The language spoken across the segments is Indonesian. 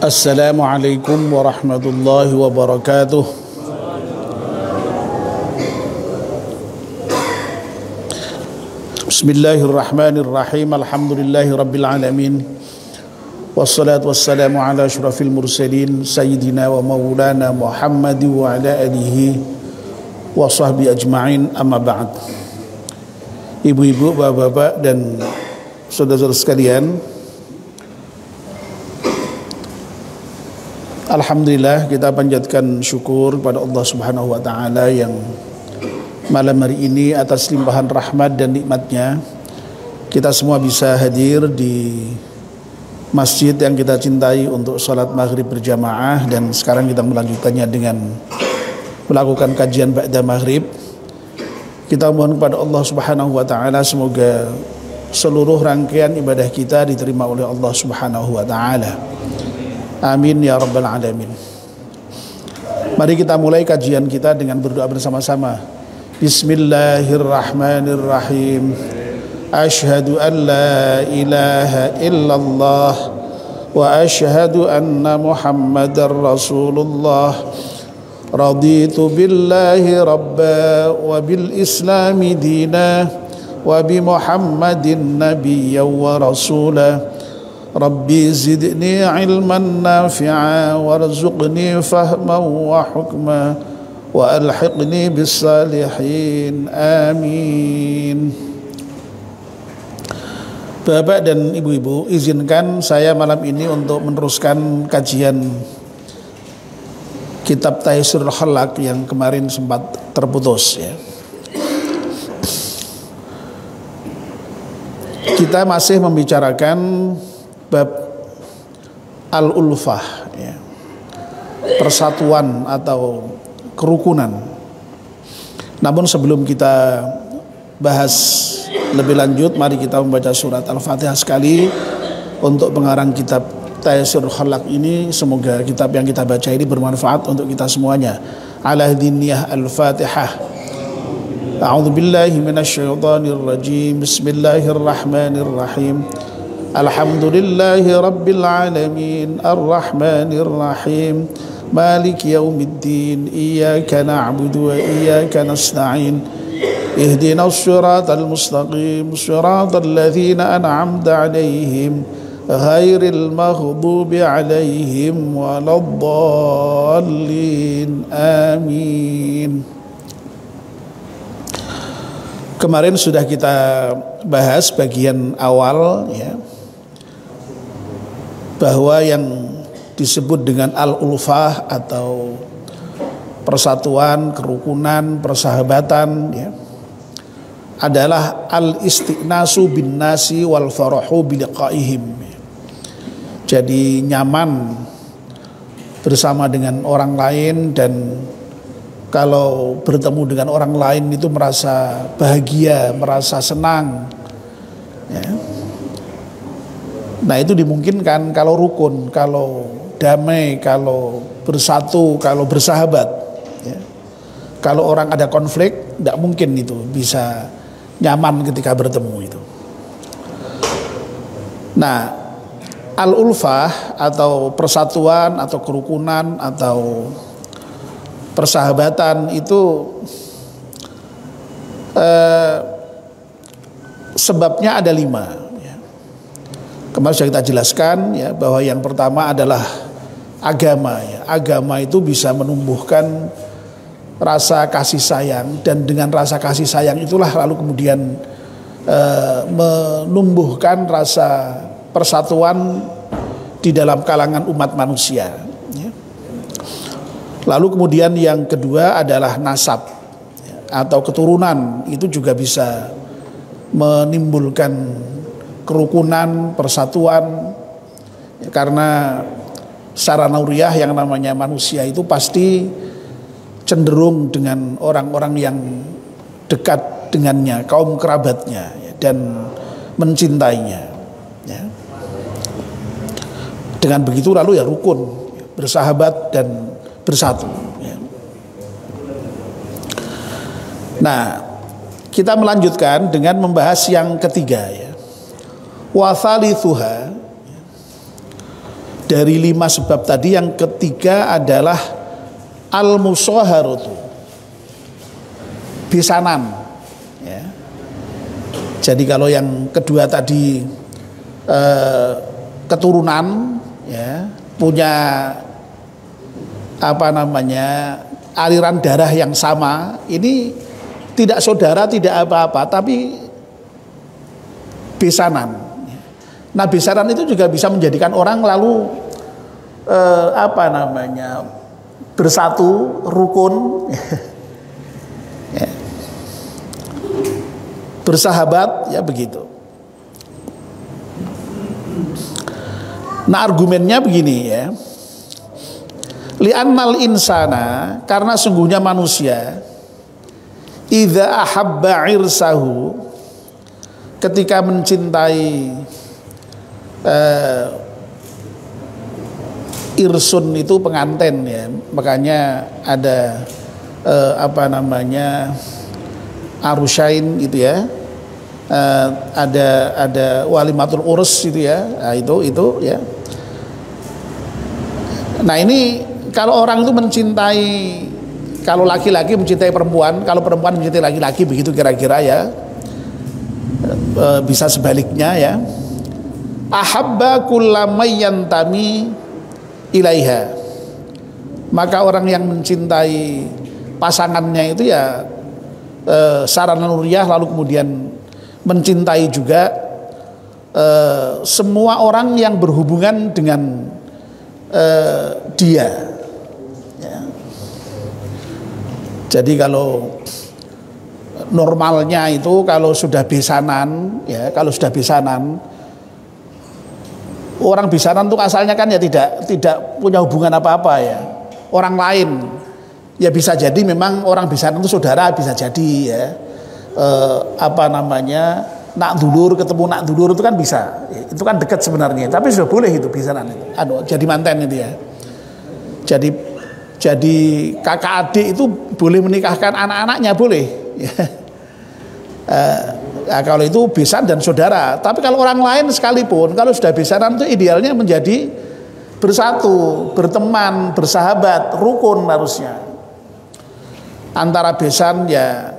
Assalamualaikum warahmatullahi wabarakatuh. Bismillahirrahmanirrahim. Alhamdulillahi rabbil alamin. Wassalatu wassalamu ala asyrafil mursalin sayyidina wa maulana Muhammad wa ala alihi wa sahbihi ajma'in, amma ba'd. Ibu-ibu, bapak-bapak dan saudara-saudara sekalian, alhamdulillah kita panjatkan syukur kepada Allah Subhanahu wa taala yang malam hari ini atas limpahan rahmat dan nikmatnya kita semua bisa hadir di masjid yang kita cintai untuk salat maghrib berjamaah, dan sekarang kita melanjutkannya dengan melakukan kajian ba'da maghrib. Kita mohon kepada Allah Subhanahu wa taala semoga seluruh rangkaian ibadah kita diterima oleh Allah Subhanahu wa taala. Amin ya rabbal alamin. Mari kita mulai kajian kita dengan berdoa bersama-sama. Bismillahirrahmanirrahim. Asyhadu an la ilaha illallah wa asyhadu anna Muhammadar Rasulullah. Raditu billahi rabba wa bil islami dina wa bi Muhammadin nabiyyan wa rasulah. Rabbi zidni ilman nafi'a warzuqni fahman wa hukma wa alhiqni bis salihin. Amin. Bapak dan ibu-ibu, izinkan saya malam ini untuk meneruskan kajian kitab Taysirul Khalaq yang kemarin sempat terputus ya. Kita masih membicarakan bab al-ulfah ya, persatuan atau kerukunan. Namun sebelum kita bahas lebih lanjut, mari kita membaca surat Al-Fatihah sekali untuk pengarang kitab Taysirul Khalaq ini. Semoga kitab yang kita baca ini bermanfaat untuk kita semuanya. Ala diniyah Al-Fatihah. A'udzu billahi minasyaitonir rajim. Bismillahirrahmanirrahim. Alhamdulillahi rabbil alamin, arrahmanir rahim, maliki yaumiddin, iyyaka na'budu wa iyyaka nasta'in, ihdinas siratal mustaqim, siratal ladzina an'amta 'alaihim, ghairil maghdubi 'alaihim waladdallin. Amin. Kemarin sudah kita bahas bagian awal ya, bahwa yang disebut dengan al-ulfah atau persatuan, kerukunan, persahabatan ya, adalah al-istiqnasu bin nasi wal farahu biliqaihim. Jadi nyaman bersama dengan orang lain, dan kalau bertemu dengan orang lain itu merasa bahagia, merasa senang ya. Nah, itu dimungkinkan kalau rukun, kalau damai, kalau bersatu, kalau bersahabat ya. Kalau orang ada konflik, tidak mungkin itu bisa nyaman ketika bertemu itu. Nah, al-ulfah atau persatuan atau kerukunan atau persahabatan itu sebabnya ada 5. Kemarin sudah kita jelaskan ya, bahwa yang pertama adalah agama ya. Agama itu bisa menumbuhkan rasa kasih sayang, dan dengan rasa kasih sayang itulah lalu kemudian menumbuhkan rasa persatuan di dalam kalangan umat manusia ya. Lalu kemudian yang kedua adalah nasab ya, atau keturunan, itu juga bisa menimbulkan kerukunan, persatuan ya, karena secara nauriah yang namanya manusia itu pasti cenderung dengan orang-orang yang dekat dengannya, kaum kerabatnya ya, dan mencintainya ya. Dengan begitu lalu ya rukun, bersahabat dan bersatu ya. Nah, kita melanjutkan dengan membahas yang ketiga ya. Wa thalithuha, Dari 5 sebab tadi yang ketiga adalah al-musaharatu, besanan ya. Jadi kalau yang kedua tadi keturunan ya, punya aliran darah yang sama, ini tidak saudara, tidak apa-apa, tapi besanan. Nah, besanan itu juga bisa menjadikan orang lalu bersatu, rukun, ya. Bersahabat, ya begitu. Nah, argumennya begini ya. Li'annal insana, karena sungguhnya manusia, idza ahabba irsahu, ketika mencintai irsun itu pengantin ya, makanya ada arusyain gitu ya, ada walimatul urus gitu ya, nah, itu ya. Nah ini kalau orang itu mencintai, kalau laki-laki mencintai perempuan, kalau perempuan mencintai laki-laki, begitu kira-kira ya, bisa sebaliknya ya. Ahabba kullamay yantami ilaiha, maka orang yang mencintai pasangannya itu ya sarana nuriyah, lalu kemudian mencintai juga semua orang yang berhubungan dengan dia ya. Jadi kalau normalnya itu kalau sudah besanan ya, orang besanan tuh asalnya kan ya tidak punya hubungan apa-apa ya. Orang lain ya bisa jadi memang orang besanan itu saudara, bisa jadi ya. Nak dulur ketemu nak dulur itu kan bisa. Itu kan dekat sebenarnya, tapi sudah boleh itu besanan itu. Jadi manten itu ya. Jadi kakak adik itu boleh menikahkan anak-anaknya, boleh ya. Nah, kalau itu besan dan saudara. Tapi kalau orang lain sekalipun, kalau sudah besanan itu idealnya menjadi bersatu, berteman, bersahabat, rukun harusnya. Antara besan ya,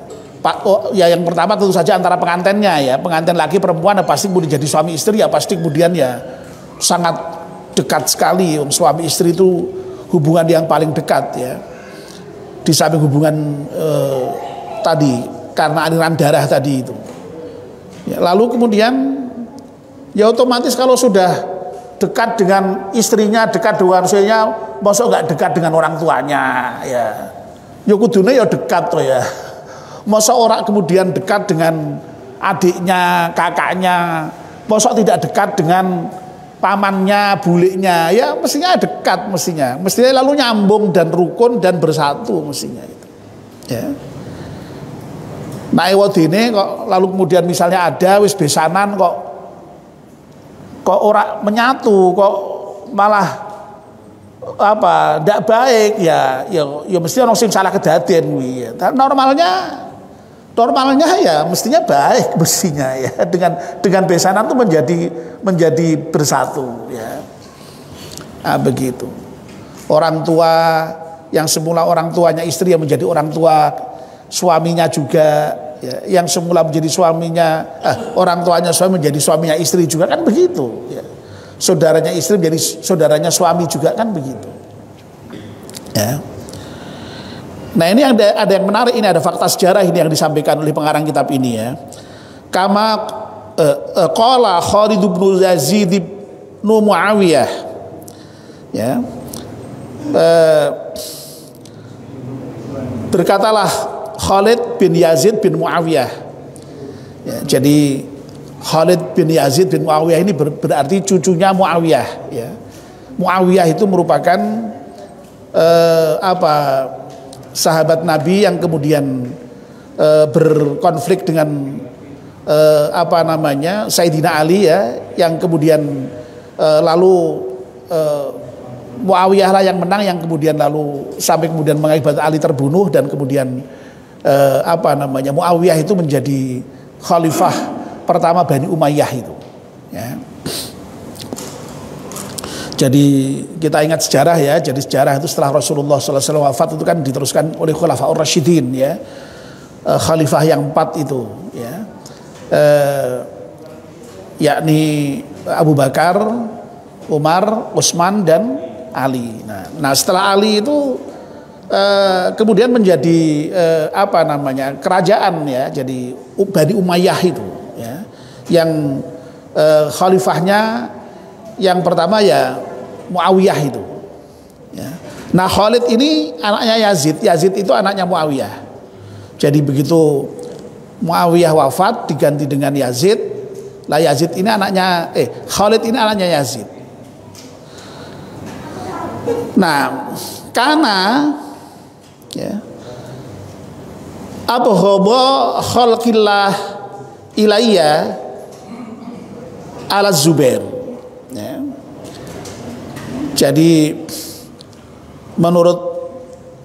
ya yang pertama tentu saja antara pengantinnya ya, pengantin laki perempuan ya pasti kemudian jadi suami istri ya, pasti kemudian ya sangat dekat sekali. Suami istri itu hubungan yang paling dekat ya. Di samping hubungan tadi karena aliran darah tadi itu. Ya, lalu kemudian ya otomatis kalau sudah dekat dengan istrinya, dekat dengan suaminya, masa nggak dekat dengan orang tuanya ya. Ya kudune ya dekat tuh ya. Masa orang kemudian dekat dengan adiknya, kakaknya, masa tidak dekat dengan pamannya, buliknya, ya mestinya dekat mestinya lalu nyambung dan rukun dan bersatu mestinya itu. Ya. Nah ewadene kok lalu kemudian misalnya ada wis besanan kok ora menyatu, kok malah ndak baik ya mesti ono sing salah kedaden kuwi ya. Normalnya ya mestinya baik mestinya ya, dengan besanan itu menjadi bersatu ya. Nah, begitu. Orang tua yang semula orang tuanya istri yang menjadi orang tua suaminya juga ya, yang semula menjadi suaminya orang tuanya suami menjadi suaminya istri juga kan begitu ya. Saudaranya istri menjadi saudaranya suami juga kan begitu ya. Nah ini ada yang menarik, ini ada fakta sejarah ini yang disampaikan oleh pengarang kitab ini ya. Kama qala Khalid bin Yazid bin Muawiyah ya, berkatalah Khalid bin Yazid bin Muawiyah ya, jadi Khalid bin Yazid bin Muawiyah ini berarti cucunya Muawiyah ya. Muawiyah itu merupakan sahabat Nabi yang kemudian berkonflik dengan Sayyidina Ali ya, yang kemudian lalu Muawiyah lah yang menang, yang kemudian lalu sampai kemudian mengakibatkan Ali terbunuh dan kemudian Muawiyah itu menjadi khalifah pertama Bani Umayyah itu ya. Jadi kita ingat sejarah ya. Jadi sejarah itu setelah Rasulullah SAW wafat itu kan diteruskan oleh Khulafaur Rasyidin ya, khalifah yang 4 itu ya, yakni Abu Bakar, Umar, Utsman dan Ali. Nah setelah Ali itu kemudian menjadi apa namanya, kerajaan ya. Jadi Bani Umayyah itu ya, yang khalifahnya yang pertama ya Muawiyah itu ya. Nah Khalid ini anaknya Yazid. Yazid itu anaknya Muawiyah. Jadi begitu Muawiyah wafat diganti dengan Yazid. Lah Yazid ini anaknya Khalid ini anaknya Yazid. Nah karena ya abghadha khalqillah ilayya ala Zubair ya. Jadi menurut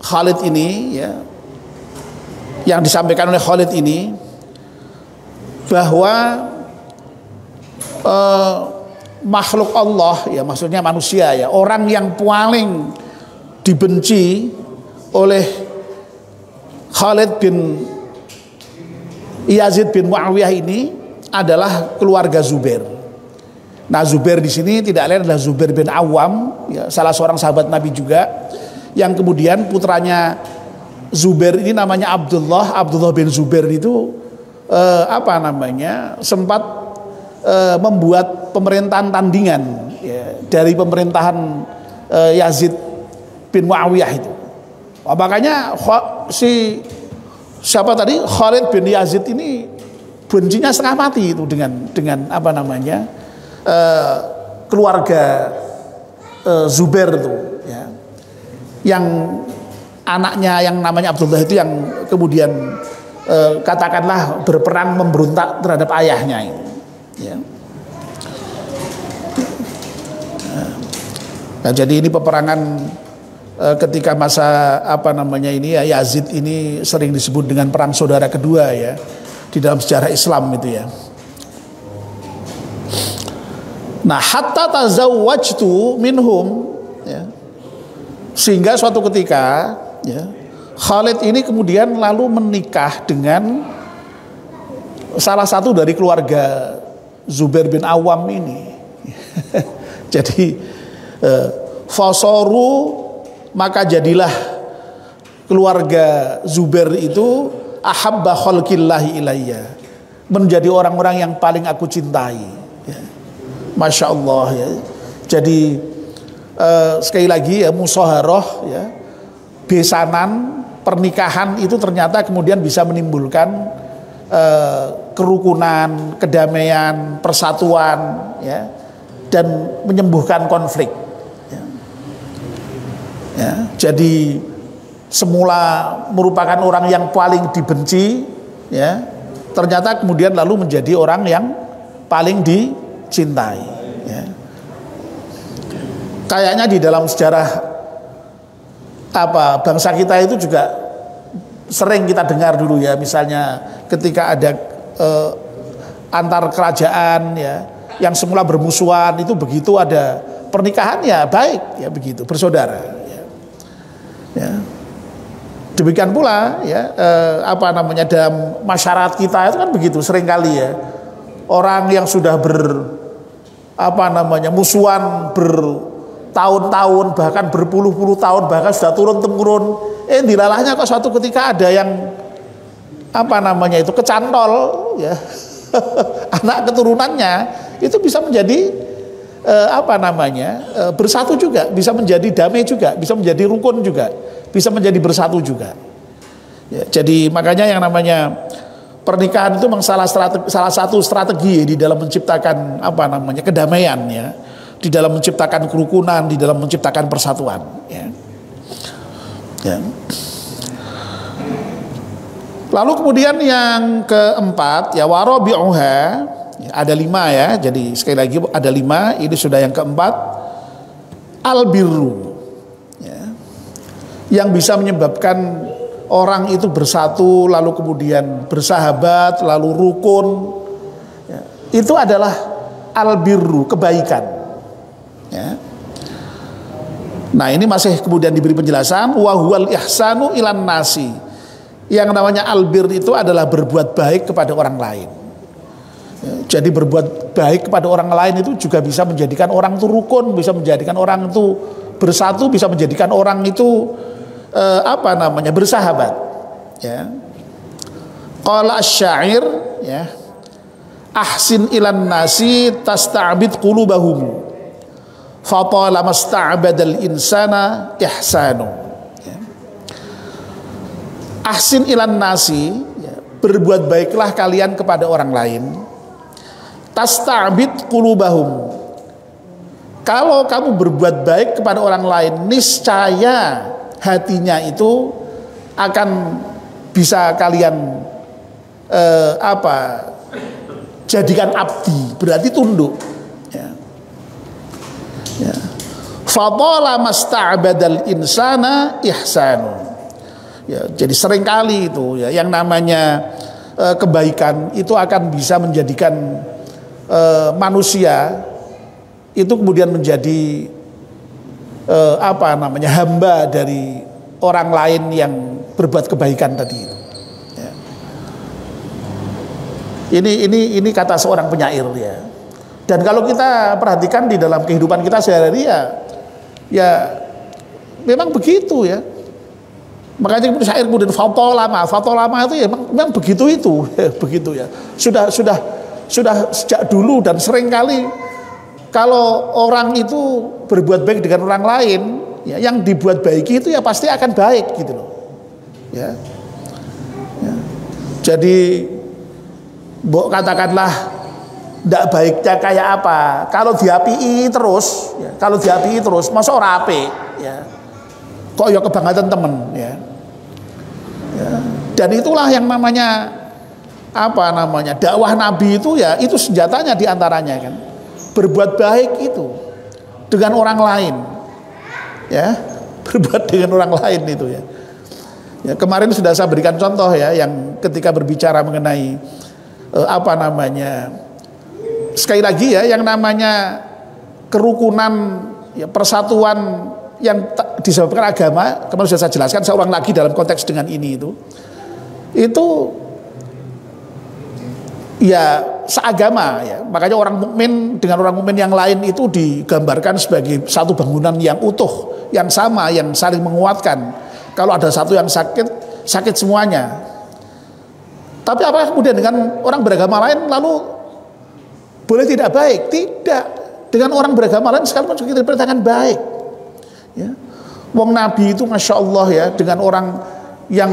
Khalid ini ya, yang disampaikan oleh Khalid ini bahwa makhluk Allah ya, maksudnya manusia ya, orang yang paling dibenci oleh Khalid bin Yazid bin Muawiyah ini adalah keluarga Zubair. Nah Zubair di sini tidak lain adalah Zubair bin Awam ya, salah seorang sahabat Nabi juga, yang kemudian putranya Zubair ini namanya Abdullah. Abdullah bin Zubair itu apa namanya, sempat membuat pemerintahan tandingan ya, dari pemerintahan Yazid bin Muawiyah itu. Makanya siapa tadi, Khalid bin Yazid ini bencinya setengah mati itu dengan apa namanya, keluarga Zubair itu ya, yang anaknya yang namanya Abdullah itu yang kemudian katakanlah berperang memberontak terhadap ayahnya itu ya. Nah, jadi ini peperangan ketika masa apa namanya ini ya, Yazid ini sering disebut dengan perang saudara kedua ya di dalam sejarah Islam itu ya. Nah hatta tazawwajtu minhum ya, sehingga suatu ketika ya, Khalid ini kemudian lalu menikah dengan salah satu dari keluarga Zubair bin Awam ini. Jadi fasoru, maka jadilah keluarga Zubair itu ahabba khalqillahi ilayya, menjadi orang-orang yang paling aku cintai ya. Masya Allah ya. Jadi sekali lagi ya, musaharah ya, besanan pernikahan itu ternyata kemudian bisa menimbulkan kerukunan, kedamaian, persatuan ya, dan menyembuhkan konflik ya. Ya, jadi semula merupakan orang yang paling dibenci ya, ternyata kemudian lalu menjadi orang yang paling dicintai ya. Kayaknya di dalam sejarah apa bangsa kita itu juga sering kita dengar dulu ya, misalnya ketika ada antar kerajaan ya yang semula bermusuhan, itu begitu ada pernikahan ya baik ya, begitu bersaudara ya. Ya. Demikian pula ya apa namanya, dalam masyarakat kita itu kan begitu seringkali ya, orang yang sudah musuhan bertahun-tahun bahkan berpuluh-puluh tahun, bahkan sudah turun-temurun, dilalahnya kok suatu ketika ada yang itu kecantol ya anak keturunannya itu bisa menjadi bersatu juga, bisa menjadi damai juga, bisa menjadi rukun juga, bisa menjadi bersatu juga ya. Jadi makanya yang namanya pernikahan itu memang salah satu strategi di dalam menciptakan kedamaian ya, di dalam menciptakan kerukunan, di dalam menciptakan persatuan ya. Ya. Lalu kemudian yang keempat ya, warabi'uha ya, ada 5 ya. Jadi sekali lagi ada 5, ini sudah yang keempat, albirru ya, yang bisa menyebabkan orang itu bersatu, lalu kemudian bersahabat, lalu rukun ya. Itu adalah albirru, kebaikan ya. Nah, ini masih kemudian diberi penjelasan wa huwal ihsanu ilan nasi. Yang namanya albir itu adalah berbuat baik kepada orang lain. Jadi berbuat baik kepada orang lain itu juga bisa menjadikan orang itu rukun, bisa menjadikan orang itu bersatu, bisa menjadikan orang itu bersahabat. Ya. Qala asy-syair, ya, ahsin ilan nasi tasta'bid qulubahum fatala masta'badal insana ihsanu. Ya. Ahsin ilan nasi, ya, berbuat baiklah kalian kepada orang lain. Tasta'bid qulubahum, kalau kamu berbuat baik kepada orang lain, niscaya hatinya itu akan bisa kalian jadikan abdi, berarti tunduk. Ya. Ya. Fatala masta'badal insana ihsanu. Ya, jadi seringkali itu, ya, yang namanya kebaikan itu akan bisa menjadikan manusia itu kemudian menjadi hamba dari orang lain yang berbuat kebaikan tadi. Ya. Ini kata seorang penyair, ya. Dan kalau kita perhatikan di dalam kehidupan kita sehari-hari, ya memang begitu, ya. Makanya syair kemudian fatolama itu ya memang begitu itu, ya, begitu, ya. Sudah sejak dulu dan seringkali kalau orang itu berbuat baik dengan orang lain, ya, yang dibuat baik itu ya pasti akan baik gitu loh. Ya. Ya. Jadi katakanlah tidak baiknya kayak apa? Kalau diapii terus, ya, masa ora apik, ya. Kok ya kebangetan temen, ya. Ya. Dan itulah yang namanya dakwah Nabi itu, ya, itu senjatanya diantaranya kan, berbuat baik itu dengan orang lain, ya, berbuat dengan orang lain itu, ya. Ya, kemarin sudah saya berikan contoh, ya, yang ketika berbicara mengenai sekali lagi, ya, yang namanya kerukunan, ya, persatuan yang disebabkan agama, kemarin sudah saya jelaskan, saya ulang lagi dalam konteks dengan ini itu ya seagama, ya. Makanya orang mukmin dengan orang mukmin yang lain itu digambarkan sebagai satu bangunan yang utuh, yang sama, yang saling menguatkan. Kalau ada satu yang sakit semuanya. Tapi apa kemudian dengan orang beragama lain lalu boleh tidak baik? Tidak. Dengan orang beragama lain sekalipun kita diperintahkan baik. Ya. Wong Nabi itu Masya Allah, ya, dengan orang yang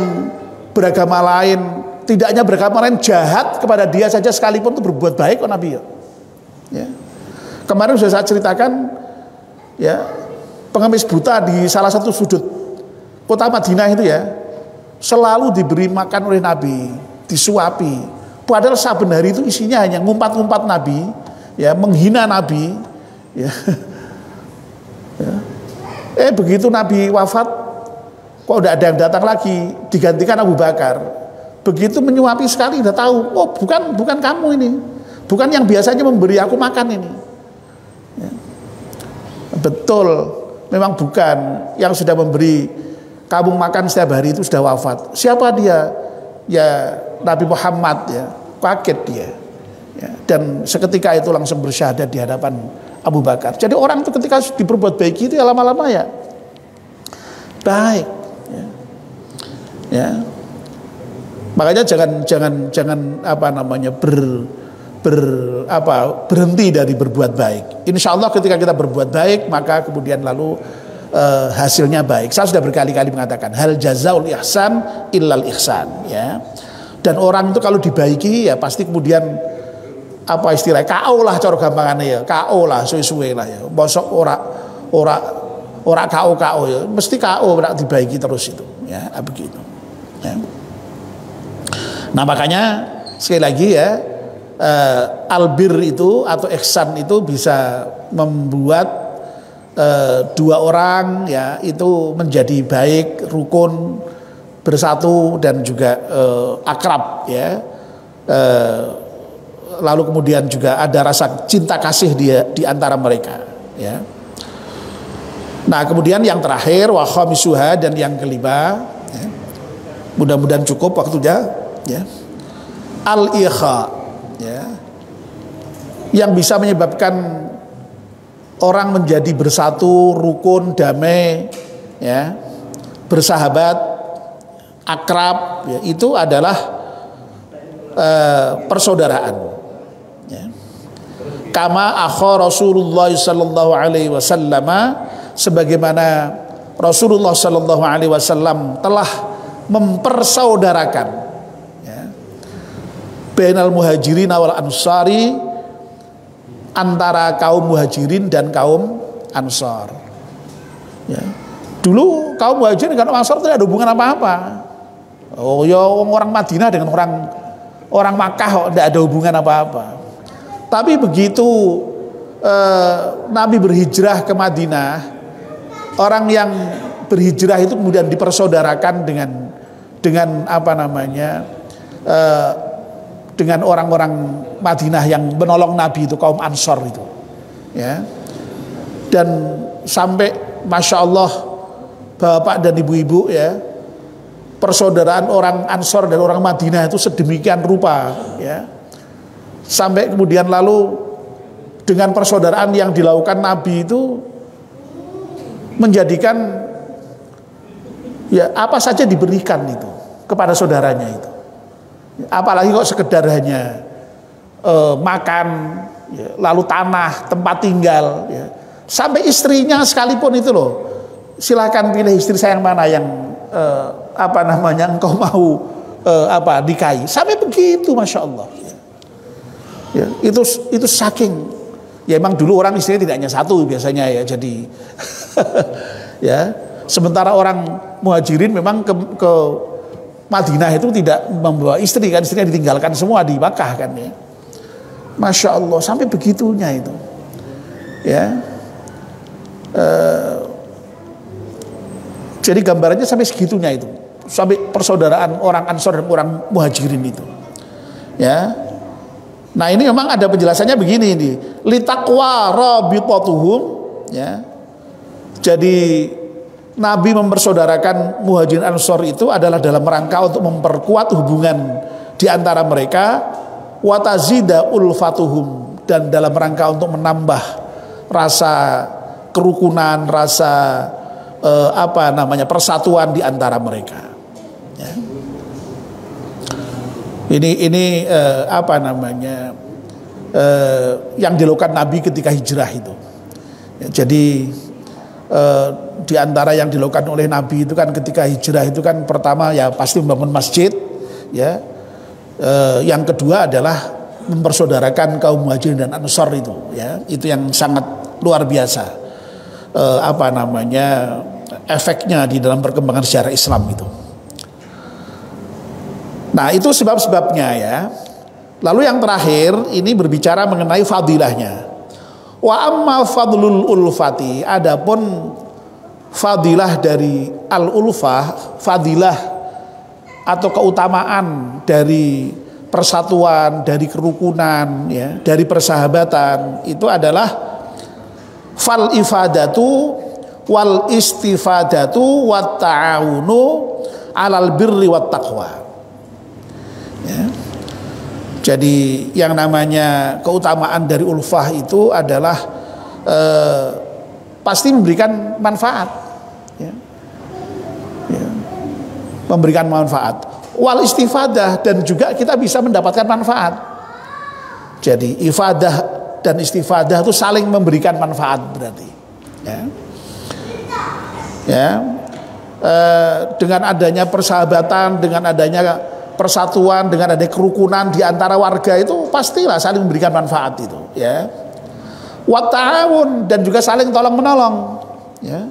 beragama lain, tidak hanya beragama lain, jahat kepada dia saja sekalipun itu berbuat baik kok Nabi, ya. Ya. Kemarin sudah saya ceritakan, ya, pengemis buta di salah satu sudut kota Madinah itu, ya, selalu diberi makan oleh Nabi, disuapi. Padahal saben hari itu isinya hanya ngumpat-ngumpat Nabi, ya, menghina Nabi, ya. Ya. Begitu Nabi wafat, kok udah ada yang datang lagi, digantikan Abu Bakar. Begitu menyuapi sekali, udah tahu, oh bukan kamu ini, bukan yang biasanya memberi aku makan ini. Ya. Betul, memang bukan yang sudah memberi kamu makan setiap hari itu sudah wafat. Siapa dia? Ya Nabi Muhammad, ya. Kaget dia, ya. Dan seketika itu langsung bersyahadat di hadapan Abu Bakar. Jadi orang itu ketika diperbuat baik itu ya lama-lama ya baik, ya. Ya. Makanya jangan berhenti dari berbuat baik. Insya Allah ketika kita berbuat baik, maka kemudian lalu hasilnya baik. Saya sudah berkali-kali mengatakan hal jazaul ihsan illal ihsan, ya. Dan orang itu kalau dibaiki ya pasti kemudian apa istilahnya KO lah, cara gampangannya, ya KO lah, suwe-suwe lah, ya. Bosok ora KO ya, mesti KO berarti dibaiki terus itu, ya, begitu, ya. Nah makanya sekali lagi, ya, albir itu atau ihsan itu bisa membuat dua orang, ya, itu menjadi baik, rukun, bersatu dan juga akrab, ya. Lalu kemudian juga ada rasa cinta kasih di antara mereka, ya. Nah, kemudian yang terakhir wa khamisuha, dan yang kelima, ya, mudah-mudahan cukup waktunya, ya, al-ikha, ya, yang bisa menyebabkan orang menjadi bersatu, rukun, damai, ya, bersahabat, akrab, ya, itu adalah persaudaraan, ya. Kama akha Rasulullah sallallahu alaihi wasallam, sebagaimana Rasulullah sallallahu alaihi wasallam telah mempersaudarakan, ya, bainal muhajirin wal ansari, antara kaum muhajirin dan kaum ansar, ya. Dulu kaum muhajirin dan kaum ansar tidak ada hubungan apa-apa. Oh ya, orang Madinah dengan orang Makkah kok tidak ada hubungan apa-apa. Tapi begitu Nabi berhijrah ke Madinah, orang yang berhijrah itu kemudian dipersaudarakan dengan apa namanya, dengan orang-orang Madinah yang menolong Nabi itu, kaum Ansor itu, ya. Dan sampai Masya Allah, bapak dan ibu-ibu, ya, persaudaraan orang Ansor dan orang Madinah itu sedemikian rupa, ya, sampai kemudian lalu dengan persaudaraan yang dilakukan Nabi itu menjadikan, ya, apa saja diberikan itu kepada saudaranya itu. Apalagi kok sekedar hanya makan, ya, lalu tanah, tempat tinggal, ya. Sampai istrinya sekalipun itu loh, silakan pilih istri saya yang mana, yang apa namanya engkau mau nikahi. Sampai begitu, Masya Allah. Ya, itu saking, ya, emang dulu orang istrinya tidak hanya satu biasanya, ya, jadi ya, sementara orang muhajirin memang ke Madinah itu tidak membawa istri, kan, istrinya ditinggalkan semua di Makkah, kan, ya. Masya Allah, sampai begitunya itu, ya. Jadi gambarannya sampai segitunya itu, sampai persaudaraan orang Ansor dan orang muhajirin itu, ya. Nah, ini memang ada penjelasannya begini ini, litaqwa rabitatuhum, ya. Jadi Nabi mempersaudarakan muhajirin Ansor itu adalah dalam rangka untuk memperkuat hubungan di antara mereka, watazida ulfatuhum, dan dalam rangka untuk menambah rasa kerukunan, rasa apa namanya, persatuan di antara mereka, ya. Ini apa namanya, yang dilakukan Nabi ketika hijrah itu, ya. Jadi di antara yang dilakukan oleh Nabi itu kan ketika hijrah itu kan, pertama ya pasti membangun masjid, ya. Yang kedua adalah mempersaudarakan kaum muhajirin dan ansor itu, ya. Itu yang sangat luar biasa, apa namanya, efeknya di dalam perkembangan sejarah Islam itu. Nah, itu sebab-sebabnya, ya. Lalu yang terakhir ini berbicara mengenai fadilahnya. Wa amma fadlul ulfati, adapun fadilah dari al-ulfah, fadilah atau keutamaan dari persatuan, dari kerukunan, ya, dari persahabatan, itu adalah fal ifadatu wal istifadatu wat ta'awunu alal birri wat taqwa, ya. Jadi yang namanya keutamaan dari ulfah itu adalah pasti memberikan manfaat, ya. Ya. Memberikan manfaat. Wal istifadah, dan juga kita bisa mendapatkan manfaat. Jadi ifadah dan istifadah itu saling memberikan manfaat berarti, ya. Ya. Dengan adanya persahabatan, dengan adanya persatuan, dengan adanya kerukunan di antara warga itu pastilah saling memberikan manfaat itu, ya. Wa ta'awun, dan juga saling tolong menolong, ya.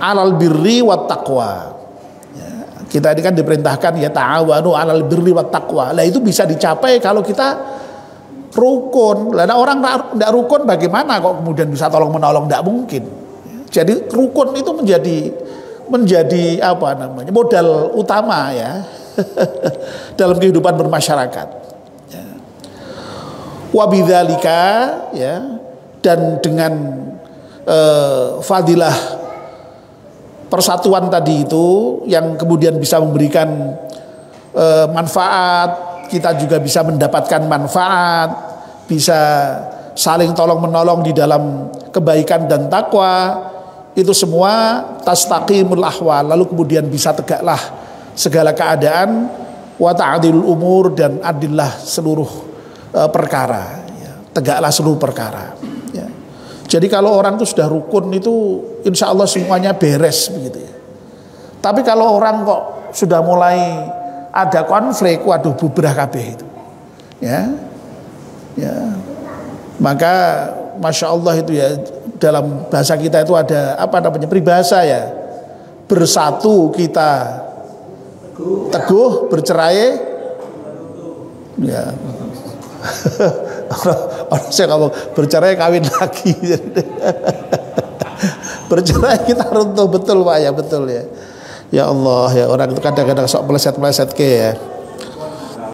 Alal birri wat taqwa. Ya. Kita ini kan diperintahkan, ya, ta'awanu alal birri wat taqwa. Lah itu bisa dicapai kalau kita rukun. Lah orang tidak rukun bagaimana kok kemudian bisa tolong menolong? Tidak mungkin. Jadi rukun itu menjadi apa namanya, modal utama, ya. Dalam kehidupan bermasyarakat, ya. Wabidzalika, ya, dan dengan fadilah persatuan tadi itu yang kemudian bisa memberikan manfaat, kita juga bisa mendapatkan manfaat, bisa saling tolong menolong di dalam kebaikan dan takwa, itu semua tastaqimul ahwal, lalu kemudian bisa tegaklah segala keadaan, wa ta'dilul umur, dan adillah seluruh perkara, ya. Tegaklah seluruh perkara, ya. Jadi kalau orang itu sudah rukun itu insya Allah semuanya beres begitu ya. Tapi kalau orang kok sudah mulai ada konflik, waduh bubrah kabeh itu, ya, ya. Maka masya Allah itu ya, dalam bahasa kita itu ada apa namanya, peribahasa ya, bersatu kita teguh, bercerai ya. Orang saya ngomong bercerai kawin lagi. Bercerai kita runtuh, betul Pak ya, betul ya. Ya Allah ya, orang itu kadang-kadang sok meleset-meleset ke ya.